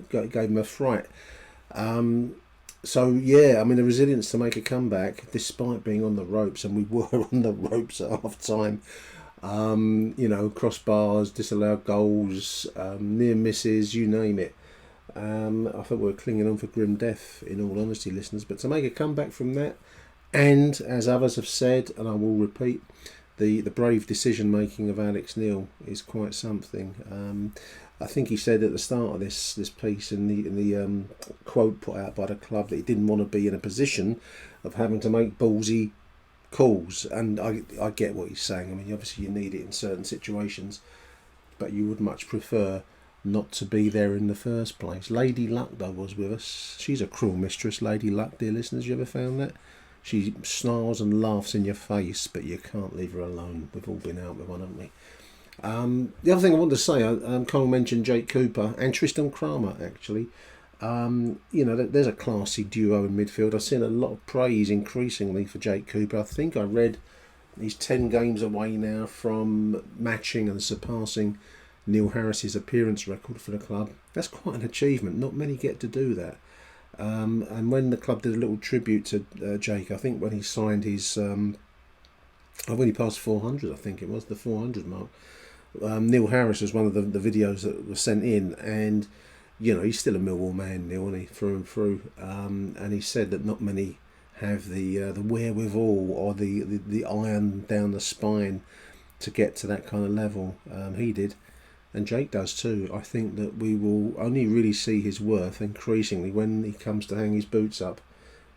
gave them a fright. The resilience to make a comeback despite being on the ropes, and we were on the ropes at half time. Crossbars, disallowed goals, near misses, you name it. I thought we were clinging on for grim death, in all honesty, listeners. But to make a comeback from that, and as others have said, and I will repeat, the brave decision making of Alex Neil is quite something. I think he said at the start of this piece in the quote put out by the club that he didn't want to be in a position of having to make ballsy calls, and I get what he's saying. I mean, obviously you need it in certain situations, but you would much prefer not to be there in the first place. Lady Luck, though, was with us. She's a cruel mistress, Lady Luck, dear listeners. You ever found that? She snarls and laughs in your face, but you can't leave her alone. We've all been out with one, haven't we? The other thing I wanted to say, Connell mentioned Jake Cooper and Tristan Kramer, actually. There's a classy duo in midfield. I've seen a lot of praise increasingly for Jake Cooper. I think I read he's 10 games away now from matching and surpassing Neil Harris's appearance record for the club. That's quite an achievement. Not many get to do that. And when the club did a little tribute to Jake, I think when he signed his, when he passed 400, I think it was the 400 mark. Neil Harris was one of the videos that was sent in, and he's still a Millwall man, Neil, isn't he, through and through. And he said that not many have the wherewithal or the iron down the spine to get to that kind of level. He did. And Jake does too. I think that we will only really see his worth increasingly when he comes to hang his boots up.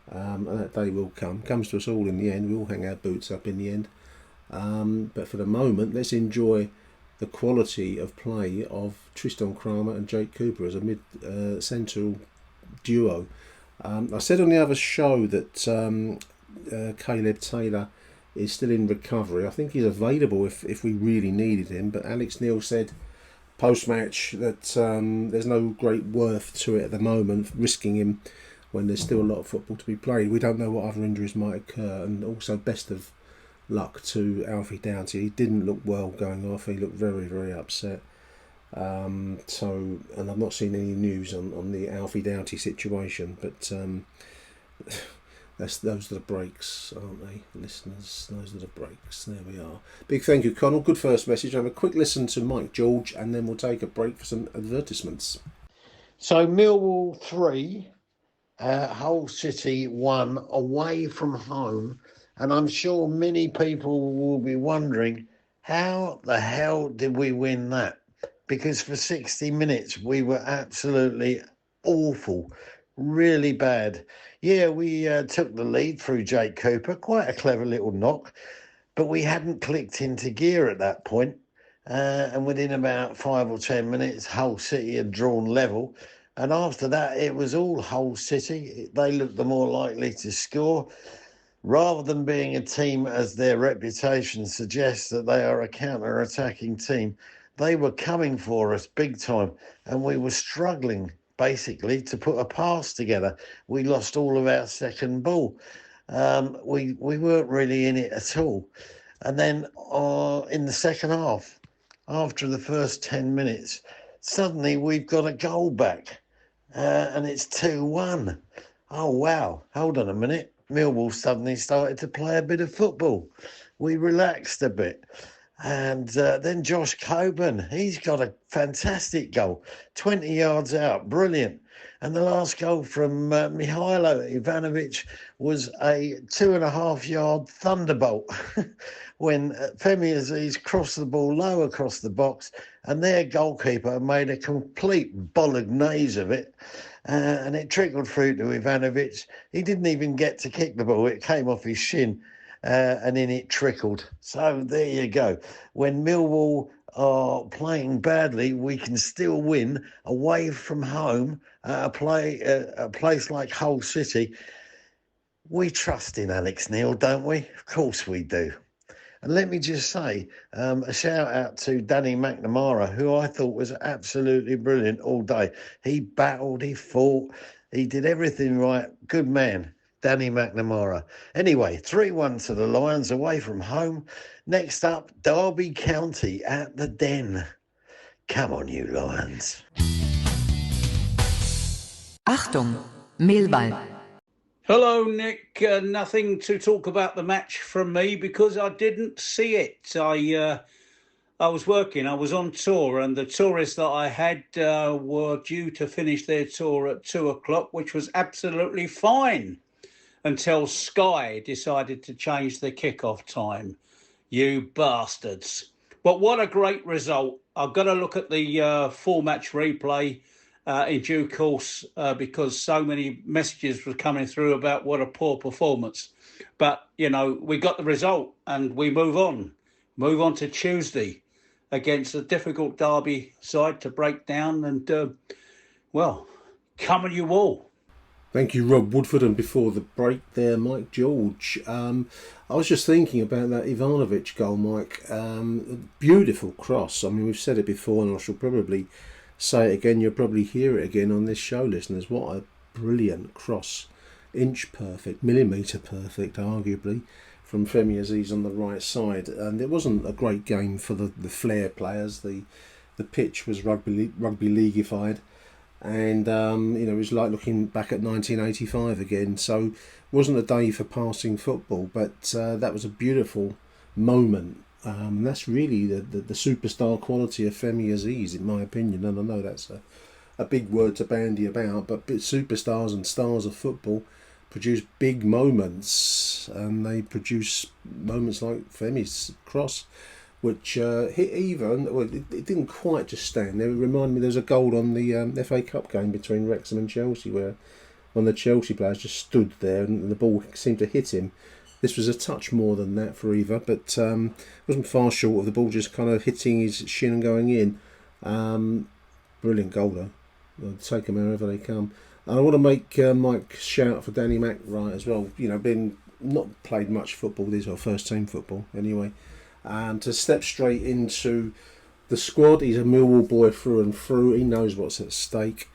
And that day will come. Comes to us all in the end. We all hang our boots up in the end. But for the moment, let's enjoy the quality of play of Tristan Kramer and Jake Cooper as a mid-central duo. I said on the other show that Caleb Taylor is still in recovery. I think he's available if we really needed him. But Alex Neil said post-match that there's no great worth to it at the moment, risking him when there's still a lot of football to be played. We don't know what other injuries might occur, and also best of luck to Alfie Doughty. He didn't look well going off. He looked very, very upset. And I've not seen any news on the Alfie Doughty situation, but those are the breaks, aren't they, listeners? Those are the breaks. There we are. Big thank you, Connell. Good first message. Have a quick listen to Mike George, and then we'll take a break for some advertisements. So Millwall 3, Hull City 1 away from home, and I'm sure many people will be wondering, how the hell did we win that? Because for 60 minutes we were absolutely awful, really bad. Yeah, we took the lead through Jake Cooper, quite a clever little knock, but we hadn't clicked into gear at that point. And within about 5 or 10 minutes, Hull City had drawn level. And after that, it was all Hull City. They looked the more likely to score. Rather than being a team, as their reputation suggests, that they are a counter-attacking team, they were coming for us big time, and we were struggling, basically, to put a pass together. We lost all of our second ball. We weren't really in it at all. And then in the second half, after the first 10 minutes, suddenly we've got a goal back, and it's 2-1. Oh, wow. Hold on a minute. Millwall suddenly started to play a bit of football. We relaxed a bit. And then Josh Coburn, he's got a fantastic goal, 20 yards out, brilliant. And the last goal from Mihailo Ivanovic was a 2.5-yard thunderbolt when Femi Aziz crossed the ball low across the box, and their goalkeeper made a complete bolognese of it. And it trickled through to Ivanovic. He didn't even get to kick the ball. It came off his shin. And then it trickled. So there you go. When Millwall are playing badly, we can still win away from home at a place like Hull City. We trust in Alex Neil, don't we? Of course we do. And let me just say, a shout out to Danny McNamara, who I thought was absolutely brilliant all day. He battled, he fought, he did everything right. Good man. Danny McNamara. Anyway, 3-1 to the Lions away from home. Next up, Derby County at the Den. Come on, you Lions. Achtung, Millwall. Hello, Nick. Nothing to talk about the match from me because I didn't see it. I was working. I was on tour, and the tourists that I had were due to finish their tour at 2:00, which was absolutely fine, until Sky decided to change the kickoff time. You bastards. But what a great result. I've got to look at the full match replay in due course because so many messages were coming through about what a poor performance. But, we got the result and we move on. Move on to Tuesday against a difficult Derby side to break down. And, come on you all. Thank you, Rob Woodford. And before the break there, Mike George. I was just thinking about that Ivanovic goal, Mike. Beautiful cross. I mean, we've said it before, and I shall probably say it again, you'll probably hear it again on this show, listeners. What a brilliant cross, inch perfect, millimetre perfect, arguably, from Femi Aziz on the right side. And it wasn't a great game for the flair players. The pitch was rugby leagueified, and it was like looking back at 1985 again. So it wasn't a day for passing football, but that was a beautiful moment. That's really the superstar quality of Femi Aziz, in my opinion. And I know that's a big word to bandy about, but superstars and stars of football produce big moments, and they produce moments like Femi's cross, which hit even. Well, it didn't quite just stand there. It reminded me there was a goal on the FA Cup game between Wrexham and Chelsea, where one of the Chelsea players just stood there and the ball seemed to hit him. This was a touch more than that for Eva, but wasn't far short of the ball just kind of hitting his shin and going in. Brilliant goal though. I'll take them wherever they come. And I want to make Mike shout for Danny Mack right as well. Been not played much football. These are first team football anyway. To step straight into the squad, he's a Millwall boy through and through. He knows what's at stake,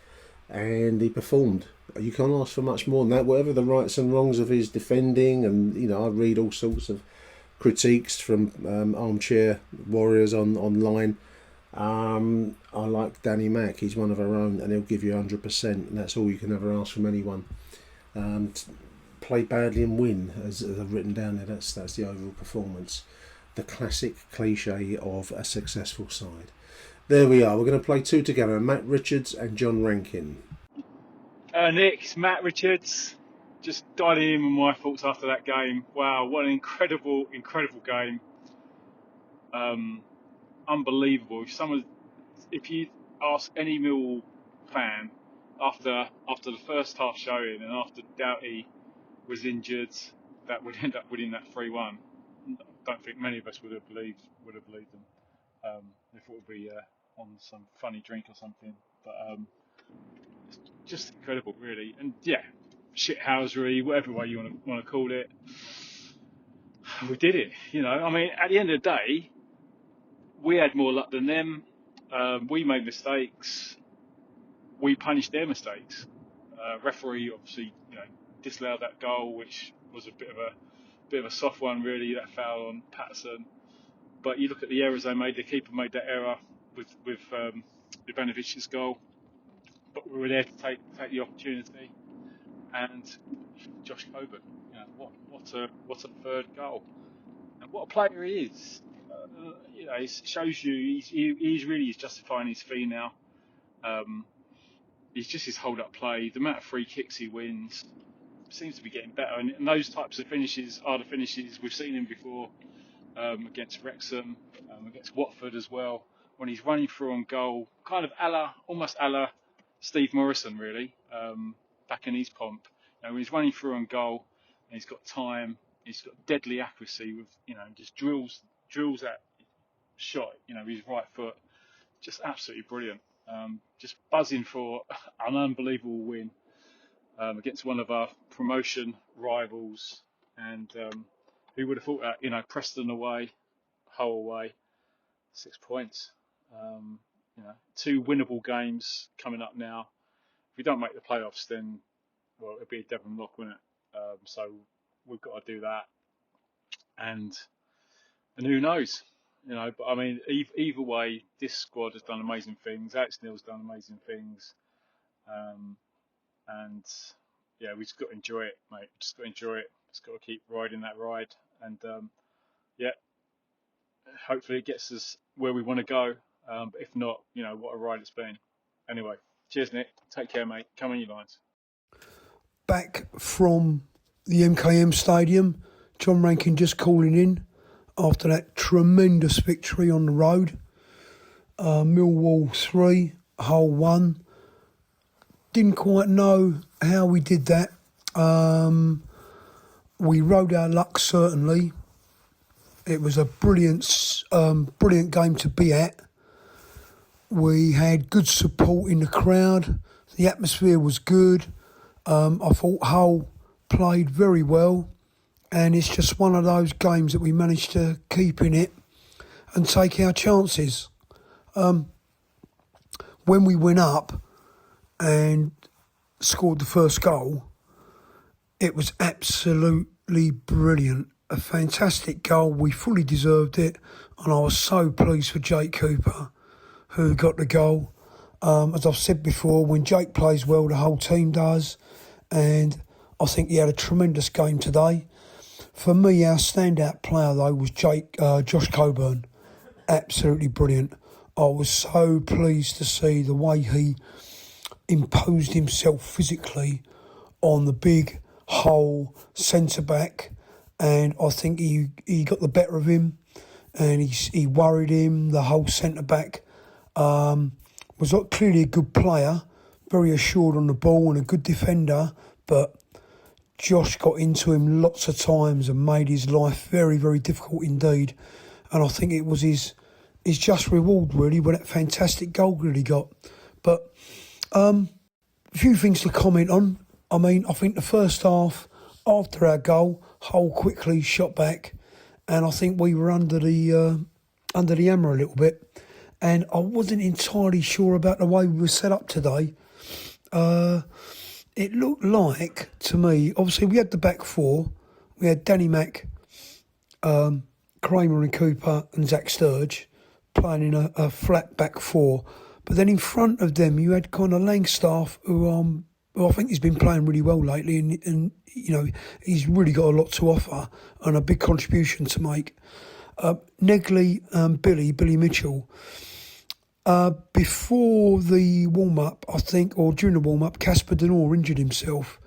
and he performed. You can't ask for much more than that. Whatever the rights and wrongs of his defending, and I read all sorts of critiques from armchair warriors online. I like Danny Mack. He's one of our own, and he'll give you 100%, and that's all you can ever ask from anyone. Play badly and win, as I've written down there. That's the overall performance. The classic cliche of a successful side. There we are. We're going to play two together, Matt Richards and John Rankin. Nick, it's Matt Richards. Just dialing in with my thoughts after that game. Wow, what an incredible game. Unbelievable. If you ask any Millwall fan after the first half showing and after Doughty was injured, that would end up winning that 3-1. I don't think many of us would have believed them. They thought it would be on some funny drink or something, but it's just incredible, really. And yeah, shithousery, whatever way you want to call it, we did it. At the end of the day, we had more luck than them. We made mistakes. We punished their mistakes. Referee obviously, disallowed that goal, which was a bit of a soft one, really. That foul on Patterson. But you look at the errors they made. The keeper made that error with Ivanovic's goal. But we were there to take the opportunity. And Josh Coburn, what a third goal, and what a player he is. It shows you he's really justifying his fee now. He's just his hold-up play. The amount of free kicks he wins seems to be getting better, and those types of finishes are the finishes we've seen him before against Wrexham, against Watford as well, when he's running through on goal, kind of almost a la Steve Morrison, really, back in his pomp. When he's running through on goal, and he's got time, he's got deadly accuracy with, just drills that shot, with his right foot. Just absolutely brilliant. Just buzzing for an unbelievable win against one of our promotion rivals. And who would have thought that? Preston away, Hull away, 6 points. 2 winnable games coming up now. If we don't make the playoffs, then it'll be a Devon lock, won't it? So we've got to do that. And who knows? But either way, this squad has done amazing things. Alex Neil's done amazing things. And yeah, we've just got to enjoy it, mate. Just got to enjoy it. Just got to keep riding that ride. And yeah, hopefully it gets us where we want to go. But if not, what a ride it's been. Anyway, cheers, Nick. Take care, mate. Come on, you lines. Back from the MKM Stadium, John Rankin just calling in after that tremendous victory on the road. Millwall 3, Hull 1. Didn't quite know how we did that. We rode our luck, certainly. It was a brilliant game to be at. We had good support in the crowd. The atmosphere was good. I thought Hull played very well. And it's just one of those games that we managed to keep in it and take our chances. when we went up and scored the first goal, it was absolutely brilliant. A fantastic goal. We fully deserved it. And I was so pleased for Jake Cooper, who got the goal. As I've said before, when Jake plays well, the whole team does. And I think he had a tremendous game today. For me, our standout player, though, was Josh Coburn. Absolutely brilliant. I was so pleased to see the way he imposed himself physically on the big Hull centre-back. And I think he got the better of him and he worried him. The whole centre-back was clearly a good player, very assured on the ball and a good defender, but Josh got into him lots of times and made his life very, very difficult indeed. And I think it was his just reward, really, with that fantastic goal that he got. But a few things to comment on. I mean, I think the first half, after our goal, Hull quickly shot back, and I think we were under the hammer a little bit. And I wasn't entirely sure about the way we were set up today. It looked like, to me, obviously we had the back four. We had Danny Mack, Kramer and Cooper and Zach Sturge playing in a flat back four. But then in front of them, you had kind of Langstaff, who I think he's been playing really well lately, and you know, he's really got a lot to offer and a big contribution to make. Negley and Billy Mitchell. Before the warm-up, I think, or during the warm-up, Casper Denor injured himself,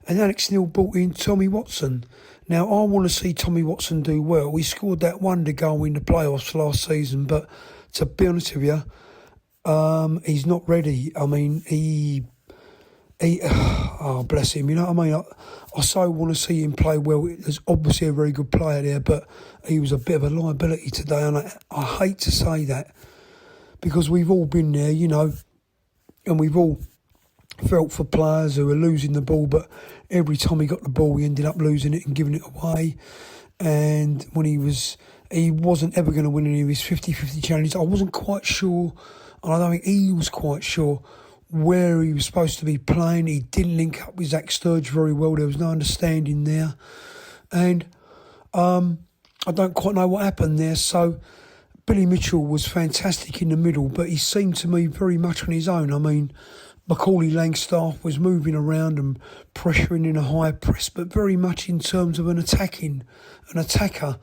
and Alex Neil brought in Tommy Watson. Now, I want to see Tommy Watson do well. He scored that wonder goal in the playoffs last season, but to be honest with you, he's not ready. I mean, he oh, bless him, you know what I mean? I so want to see him play well. There's obviously a very good player there, but he was a bit of a liability today, and I hate to say that, because we've all been there, you know, and we've all felt for players who were losing the ball, but every time he got the ball, he ended up losing it and giving it away. And when he wasn't ever going to win any of his 50-50 challenges. I wasn't quite sure, and I don't think he was quite sure where he was supposed to be playing. He didn't link up with Zach Sturge very well. There was no understanding there. And I don't quite know what happened there. So Billy Mitchell was fantastic in the middle, but he seemed to me very much on his own. I mean, Macaulay Langstaff was moving around and pressuring in a high press, but very much in terms of an attacker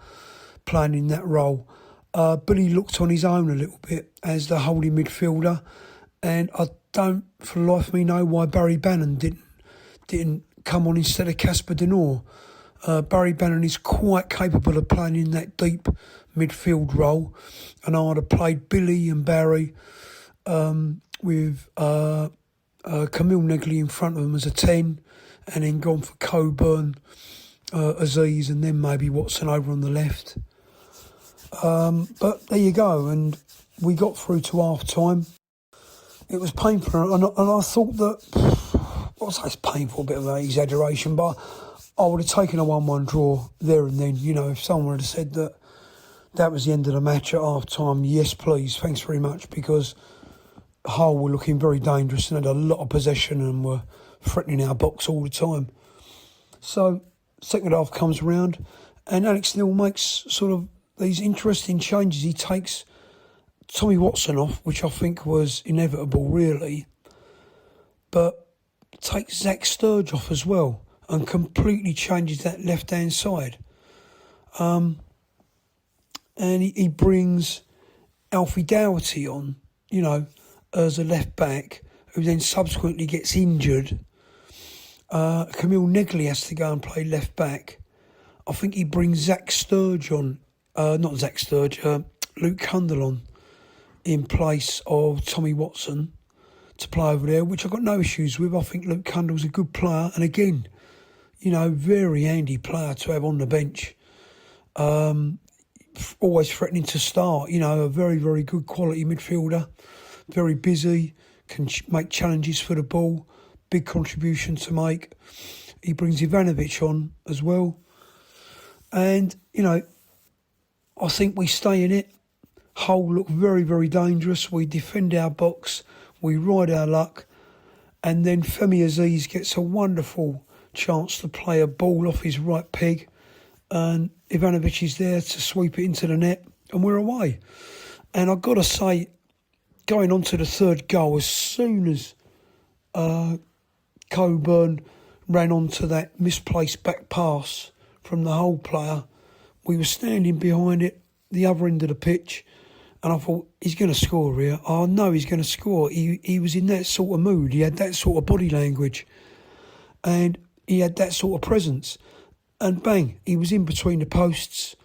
playing in that role. Billy looked on his own a little bit as the holding midfielder, and I don't for the life of me know why Barry Bannon didn't come on instead of Casper Denor. Barry Bannon is quite capable of playing in that deep midfield role, and I'd have played Billy and Barry with Camille Negley in front of them as a 10, and then gone for Coburn, Aziz, and then maybe Watson over on the left. But there you go, and we got through to half time. It was painful, and I thought that, well, I say it's painful, a bit of an exaggeration, but I would have taken a 1-1 draw there and then. You know, if someone had said that was the end of the match at half time, yes please, thanks very much, because Hull were looking very dangerous and had a lot of possession and were threatening our box all the time. So second half comes around, and Alex Neil makes sort of these interesting changes. He takes Tommy Watson off, which I think was inevitable really, but takes Zach Sturge off as well and completely changes that left-hand side. And he brings Alfie Dougherty on, you know, as a left-back, who then subsequently gets injured. Camille Negley has to go and play left-back. I think he brings Zach Sturge on, Luke Cundle on in place of Tommy Watson to play over there, which I've got no issues with. I think Luke Cundle's a good player, and again, you know, very handy player to have on the bench. Always threatening to start, you know, a very, very good quality midfielder, very busy, can make challenges for the ball, big contribution to make. He brings Ivanovic on as well. And, you know, I think we stay in it. Hull look very, very dangerous. We defend our box. We ride our luck, and then Femi Aziz gets a wonderful chance to play a ball off his right peg, and Ivanovic is there to sweep it into the net, and we're away. And I've got to say, going on to the third goal, as soon as Coburn ran onto that misplaced back pass from the Hull player, we were standing behind it, the other end of the pitch, and I thought, he's going to score here. I know he's going to score. He was in that sort of mood. He had that sort of body language. And he had that sort of presence. And bang, he was in between the posts.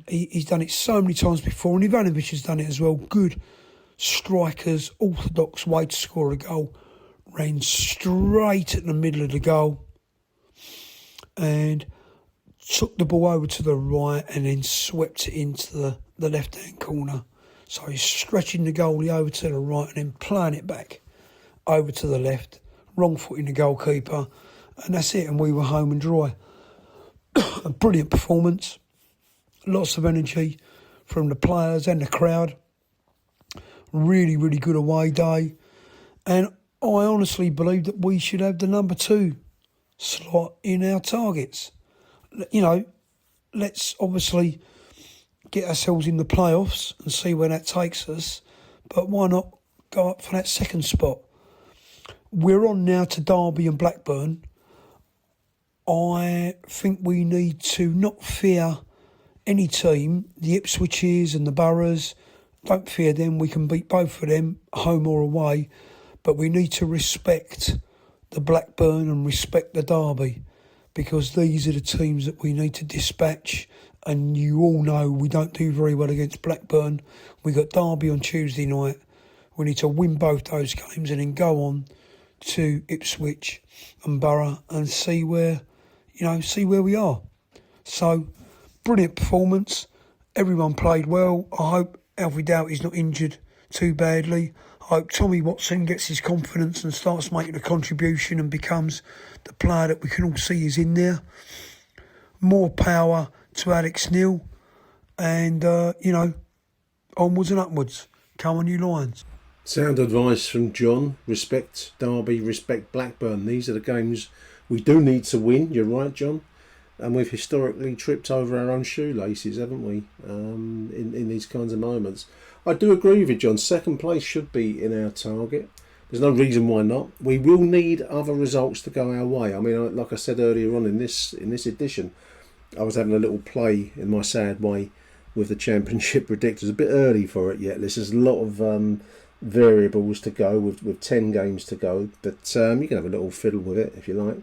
He's done it so many times before, and Ivanovic has done it as well. Good strikers, orthodox way to score a goal. Ran straight at the middle of the goal and took the ball over to the right and then swept it into the left-hand corner. So he's stretching the goalie over to the right and then playing it back over to the left, wrong footing the goalkeeper, and that's it, and we were home and dry. A brilliant performance, lots of energy from the players and the crowd. Really, really good away day. And I honestly believe that we should have the number 2 slot in our targets. You know, let's obviously get ourselves in the playoffs and see where that takes us, but why not go up for that second spot? We're on now to Derby and Blackburn. I think we need to not fear any team, the Ipswiches and the Boroughs. Don't fear them, we can beat both of them, home or away, but we need to respect the Blackburn and respect the Derby, because these are the teams that we need to dispatch. And you all know we don't do very well against Blackburn. We got Derby on Tuesday night. We need to win both those games and then go on to Ipswich and Borough and see where we are. So, brilliant performance. Everyone played well. I hope Alfie Doughty's not injured too badly. I hope Tommy Watson gets his confidence and starts making a contribution and becomes the player that we can all see is in there. More power to Alex Neil, and onwards and upwards. Come on, you Lions. Sound advice from John. Respect Derby, respect Blackburn. These are the games we do need to win. You're right, John. And we've historically tripped over our own shoelaces, haven't we, in these kinds of moments. I do agree with you, John. Second place should be in our target. There's no reason why not. We will need other results to go our way. I mean, like I said earlier on in this edition, I was having a little play in my sad way with the championship predictors. A bit early for it yet. There's a lot of variables to go with 10 games to go. But you can have a little fiddle with it if you like.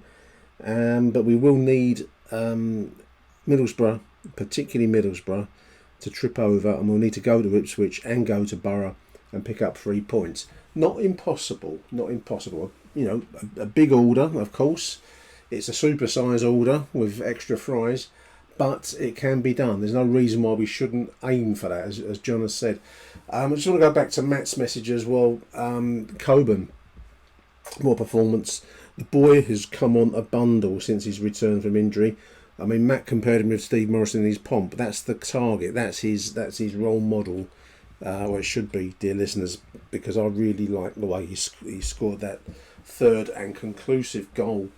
But we will need Middlesbrough, particularly Middlesbrough, to trip over, and we'll need to go to Ipswich and go to Borough and pick up 3 points. Not impossible. You know, a big order, of course. It's a super-size order with extra fries, but it can be done. There's no reason why we shouldn't aim for that, as John has said. I just want to go back to Matt's message as well. Coburn, more performance. The boy has come on a bundle since his return from injury. I mean, Matt compared him with Steve Morrison in his pomp. That's the target. That's his role model. Or it should be, dear listeners, because I really like the way he scored that third and conclusive goal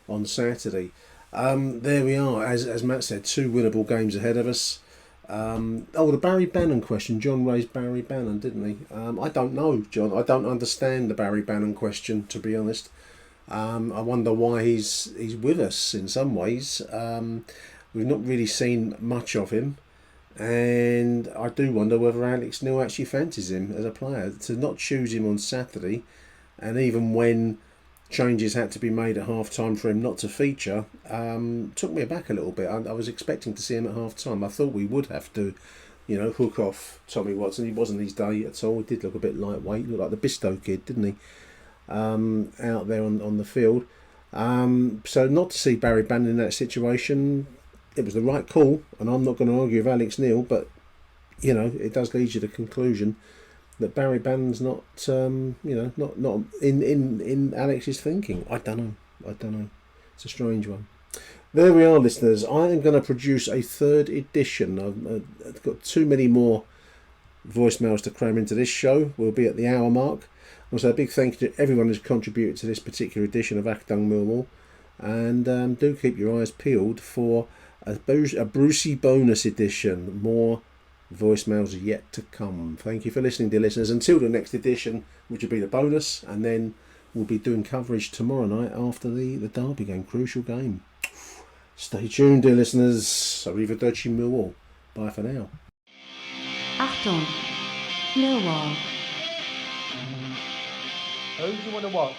on Saturday. There we are. As Matt said, 2 winnable games ahead of us. The Barry Bannon question. John raised Barry Bannon, didn't he? I don't know, John. I don't understand the Barry Bannon question, to be honest. I wonder why he's with us in some ways. We've not really seen much of him, and I do wonder whether Alex Neil actually fancies him as a player. To not choose him on Saturday, and even when changes had to be made at half time for him not to feature, took me aback a little bit. I was expecting to see him at half time. I thought we would have to, hook off Tommy Watson. He wasn't his day at all. He did look a bit lightweight. He looked like the Bisto kid, didn't he? Out there on the field. So not to see Barry Bannon in that situation, it was the right call, and I'm not going to argue with Alex Neil, but it does lead you to the conclusion that Barry Bannon's not not in Alex's thinking. I don't know. It's a strange one. There we are, listeners. I am going to produce a 3rd edition. I've got too many more voicemails to cram into this show. We'll be at the hour mark. Also, a big thank you to everyone who's contributed to this particular edition of Achtung Millwall. And do keep your eyes peeled for a Brucey bonus edition. More voicemails are yet to come. Thank you for listening, dear listeners. Until the next edition, which will be the bonus, and then we'll be doing coverage tomorrow night after the derby game, crucial game. Stay tuned, dear listeners. Arrivederci Millwall. Bye for now. Achtung, Millwall. Who do you want to watch?